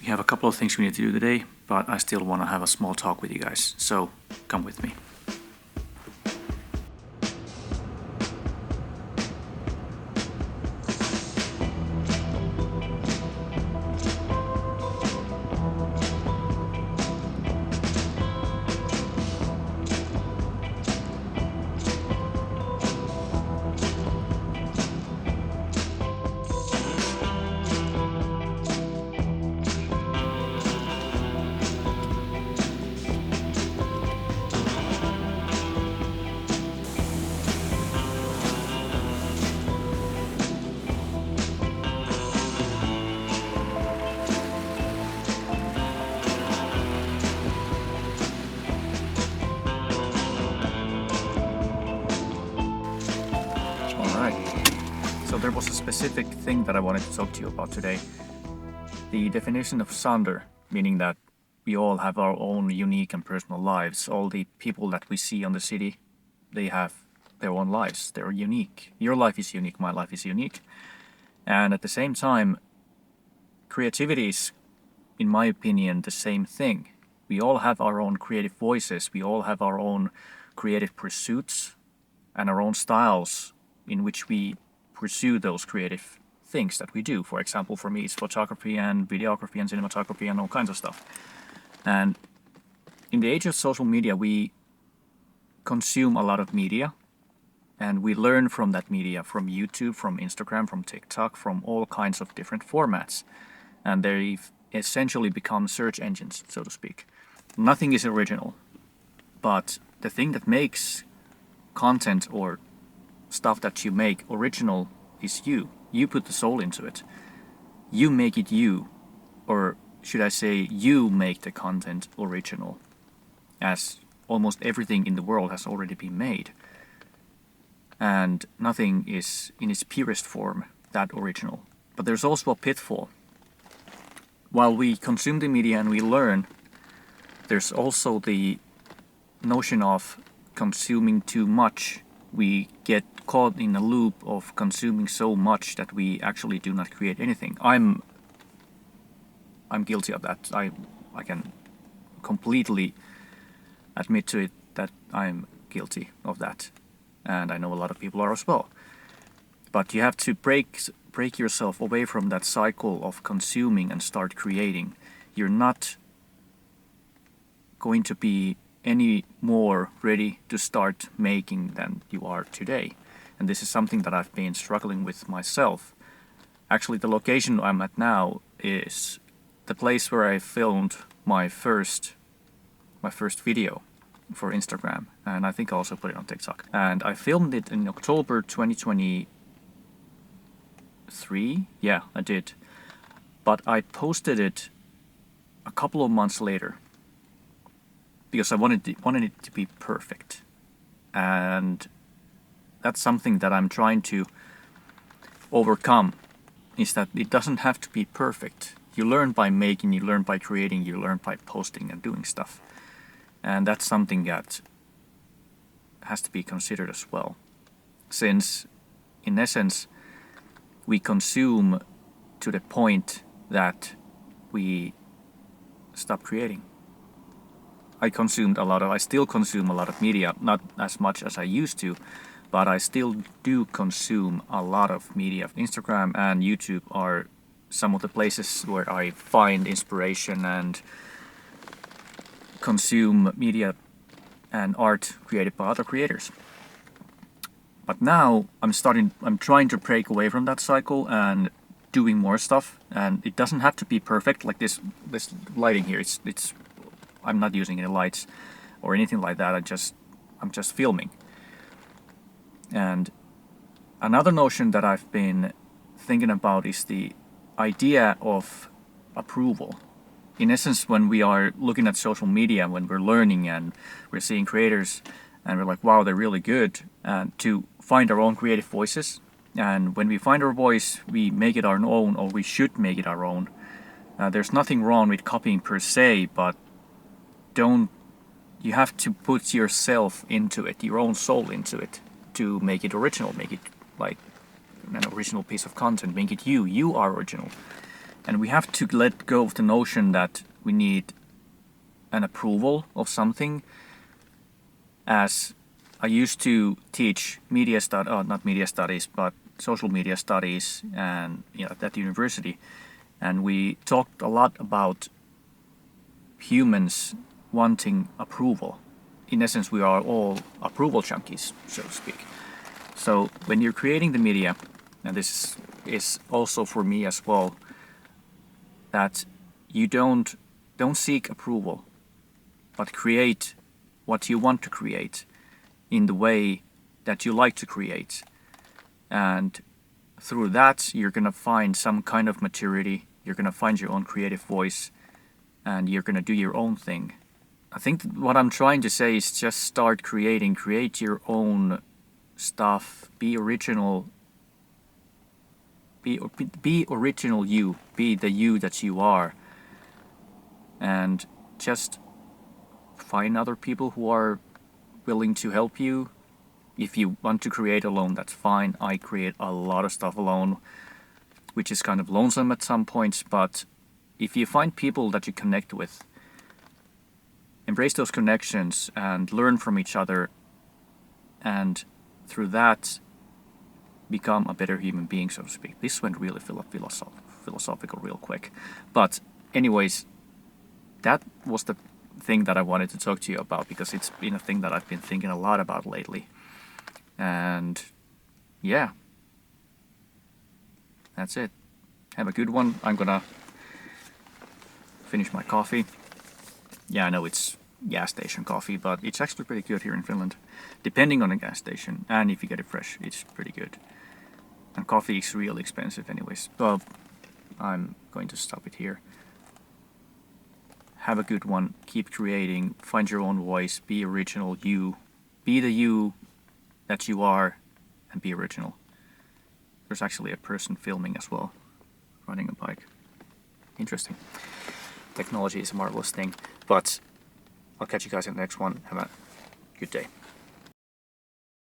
We have a couple of things we need to do today, but I still want to have a small talk with you guys, so come with me. So there was a specific thing that I wanted to talk to you about today. The definition of Sonder, meaning that we all have our own unique and personal lives. All the people that we see on the city, they have their own lives. They're unique. Your life is unique, my life is unique. And at the same time, creativity is, in my opinion, the same thing. We all have our own creative voices. We all have our own creative pursuits and our own styles in which we pursue those creative things that we do. For example, for me, it's photography and videography and cinematography and all kinds of stuff. And in the age of social media, we consume a lot of media, and we learn from that media, from YouTube, from Instagram, from TikTok, from all kinds of different formats. And they've essentially become search engines, so to speak. Nothing is original, but the thing that makes content or stuff that you make original is you. You put the soul into it. You make it you. Or should I say, you make the content original, as almost everything in the world has already been made. And nothing is, in its purest form, that original. But there's also a pitfall. While we consume the media and we learn, there's also the notion of consuming too much. We get caught in a loop of consuming so much that we actually do not create anything. I'm guilty of that. I can completely admit to it that I'm guilty of that, and I know a lot of people are as well. But you have to break yourself away from that cycle of consuming and start creating. You're not going to be any more ready to start making than you are today. And this is something that I've been struggling with myself. Actually, the location I'm at now is the place where I filmed my first video for Instagram, and I think I also put it on TikTok. And I filmed it in October 2023. Yeah, I did. But I posted it a couple of months later, because I wanted it to be perfect. And that's something that I'm trying to overcome, is that it doesn't have to be perfect. You learn by making, you learn by creating, you learn by posting and doing stuff. And that's something that has to be considered as well. Since, in essence, we consume to the point that we stop creating. I still consume a lot of media, not as much as I used to, but I still do consume a lot of media. Instagram and YouTube are some of the places where I find inspiration and consume media and art created by other creators. But now I'm trying to break away from that cycle and doing more stuff, and it doesn't have to be perfect. Like this lighting here, it's I'm not using any lights or anything like that. I'm just filming. And another notion that I've been thinking about is the idea of approval. In essence, when we are looking at social media, when we're learning and we're seeing creators and we're like, wow, they're really good, and to find our own creative voices. And when we find our voice, we make it our own, or we should make it our own. There's nothing wrong with copying per se, but you have to put yourself into it, your own soul into it, to make it original, make it like an original piece of content, make it you. You are original. And we have to let go of the notion that we need an approval of something. As I used to teach not media studies, but social media studies, and at university, and we talked a lot about humans wanting approval. In essence, we are all approval junkies, so to speak. So when you're creating the media, and this is also for me as well, that you don't seek approval, but create what you want to create in the way that you like to create. And through that, you're going to find some kind of maturity, you're going to find your own creative voice, and you're going to do your own thing. I think what I'm trying to say is just start creating, create your own stuff, be original, be original you, be the you that you are, and just find other people who are willing to help you. If you want to create alone, that's fine. I create a lot of stuff alone, which is kind of lonesome at some points, but if you find people that you connect with, embrace those connections and learn from each other, and through that become a better human being, so to speak. This went really philosophical real quick. But anyways, that was the thing that I wanted to talk to you about, because it's been a thing that I've been thinking a lot about lately. And yeah, that's it. Have a good one. I'm gonna finish my coffee. Yeah, I know it's gas station coffee, but it's actually pretty good here in Finland. Depending on the gas station, and if you get it fresh, it's pretty good. And coffee is really expensive anyways. Well, I'm going to stop it here. Have a good one. Keep creating. Find your own voice. Be original you. Be the you that you are, and be original. There's actually a person filming as well, riding a bike. Interesting. Technology is a marvelous thing. But I'll catch you guys in the next one. Have a good day.